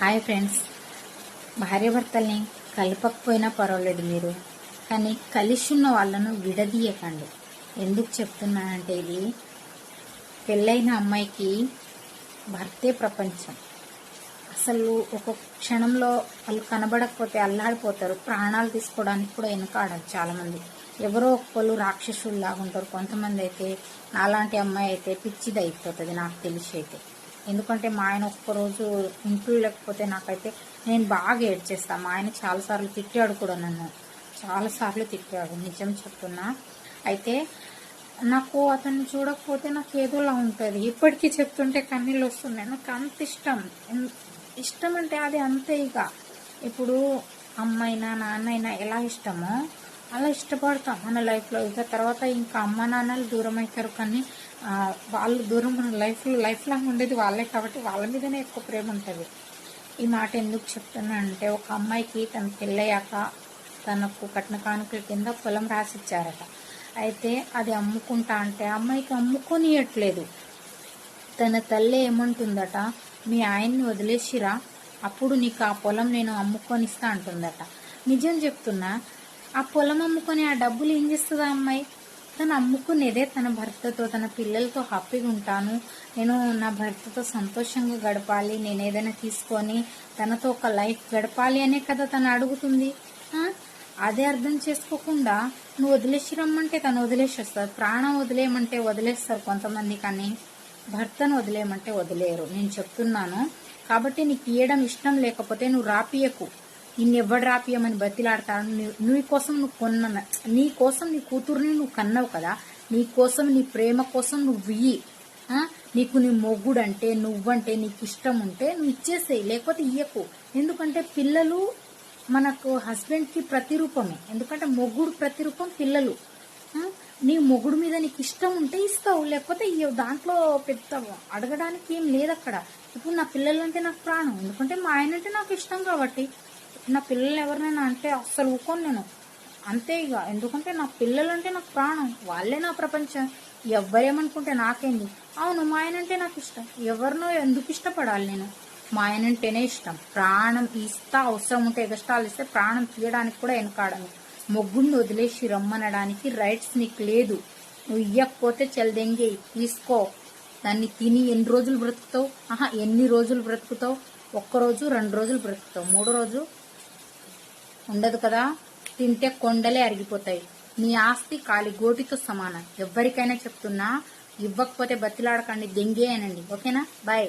Hi friends, భార్యాభర్తల్ని కలపకపోయినా పర్వాలేదు మీరు, కానీ కలిసి ఉన్న వాళ్ళను విడదీయకండి. ఎందుకు చెప్తున్నానంటే ఇది పెళ్ళైన అమ్మాయికి భర్తే ప్రపంచం. అసలు ఒక క్షణంలో వాళ్ళు కనబడకపోతే అల్లాడిపోతారు. ప్రాణాలు తీసుకోవడానికి కూడా వెనకాడరు చాలామంది. ఎవరో ఒక్కళ్ళు రాక్షసుల్లాగా ఉంటారు. కొంతమంది అయితే నాలాంటి అమ్మాయి అయితే పిచ్చిది అయిపోతుంది నాకు తెలిసి అయితే. ఎందుకంటే మా ఆయన ఒక్కరోజు ఇంట్లో లేకపోతే నాకైతే నేను బాగా ఏడ్చేస్తాను. మా ఆయన చాలాసార్లు తిట్టాడు కూడా, నన్ను చాలాసార్లు తిట్టాడు, నిజం చెప్తున్నా. అయితే నాకు అతన్ని చూడకపోతే నాకు ఏదోలా ఉంటుంది. ఇప్పటికీ చెప్తుంటే కన్నీళ్ళు వస్తున్నాయి. నాకు అంత ఇష్టం అంటే అది అంతే. ఇక ఇప్పుడు అమ్మైనా నాన్నైనా ఎలా ఇష్టమో అలా ఇష్టపడతాం మన లైఫ్లో. ఇక తర్వాత ఇంకా అమ్మ నాన్నలు దూరం అవుతారు, కానీ వాళ్ళు దూరం మన లైఫ్ లాంగ్ ఉండేది వాళ్ళే కాబట్టి వాళ్ళ మీదనే ఎక్కువ ప్రేమ ఉంటుంది. ఈ మాట ఎందుకు చెప్తున్నా అంటే, ఒక అమ్మాయికి తన పెళ్ళయ్యాక తనకు కట్న కానుకల కింద పొలం రాసిచ్చారట. అయితే అది అమ్ముకుంటా అంటే అమ్మాయికి అమ్ముకొనియట్లేదు. తన తల్లి ఏమంటుందట, మీ ఆయన్ని వదిలేసిరా, అప్పుడు నీకు ఆ పొలం నేను అమ్ముకొనిస్తా అంటుందట. నిజం చెప్తున్నా. ఆ పొలం అమ్ముకొని ఆ డబ్బులు ఏం చేస్తుంది ఆ అమ్మాయి? తను అమ్ముకునేదే తన భర్తతో, తన పిల్లలతో హ్యాపీగా ఉంటాను, నేను నా భర్తతో సంతోషంగా గడపాలి, నేను ఏదైనా తీసుకొని తనతో ఒక లైఫ్ గడపాలి అనే కదా తను అడుగుతుంది. అదే అర్థం చేసుకోకుండా నువ్వు వదిలేసి రమ్మంటే తను వదిలేసి వస్తుంది. ప్రాణం వదిలేయమంటే వదిలేస్తారు కొంతమంది, కానీ భర్తను వదిలేయమంటే వదిలేయరు. నేను చెప్తున్నాను కాబట్టి నీకు ఇయ్యడం ఇష్టం లేకపోతే నువ్వు రాపియకు. నిన్ను ఎవడు రాపియమని బతిలాడతాడు? నీ కోసం నువ్వు నీ కోసం నీ కూతుర్ని నువ్వు కన్నావు కదా, నీ కోసం నీ ప్రేమ కోసం నువ్వు ఇయ్యి. నీకు నీ మొగ్గుడు అంటే నువ్వంటే నీకు ఇష్టం ఉంటే నువ్వు ఇచ్చేసేయి, లేకపోతే ఇయ్యకు. ఎందుకంటే పిల్లలు మనకు హస్బెండ్కి ప్రతిరూపమే. ఎందుకంటే మొగ్గుడు ప్రతిరూపం పిల్లలు. నీ మొగుడు మీద నీకు ఇష్టం ఉంటే ఇస్తావు, లేకపోతే దాంట్లో పెద్ద అడగడానికి ఏం లేదు అక్కడ. ఇప్పుడు నా పిల్లలంటే నాకు ప్రాణం, ఎందుకంటే మా ఆయన అంటే నాకు ఇష్టం కాబట్టి. నా పిల్లలు ఎవరినైనా అంటే అస్సలు ఊకోను నేను, అంతే ఇక. ఎందుకంటే నా పిల్లలు అంటే నాకు ప్రాణం, వాళ్ళే నా ప్రపంచం. ఎవరేమనుకుంటే నాకేంది? అవును, మా ఆయన అంటే నాకు ఇష్టం. ఎవరినో ఎందుకు ఇష్టపడాలి నేను? మా ఆయన అంటేనే ఇష్టం. ప్రాణం ఇస్తా, అవసరం ఉంటే ఎగస్టాలు ఇస్తే ప్రాణం తీయడానికి కూడా వెనకాడను. మొగ్గుడిని వదిలేసి రమ్మనడానికి రైట్స్ నీకు లేదు. నువ్వు ఇయ్యకపోతే చల్దెంగి తీసుకో. దాన్ని తిని ఎన్ని రోజులు బ్రతుకుతావు? ఎన్ని రోజులు బ్రతుకుతావు? 1 రోజు 2 రోజులు బ్రతుకుతావు, 3 రోజు ఉండదు కదా. తింటే కొండలే అరిగిపోతాయి. నీ ఆస్తి కాలి గోటితో సమానం. ఎవరికైనా చెప్తున్నా, ఇవ్వకపోతే బతిలాడకండి, దెంగేయనండి. ఓకేనా? బాయ్.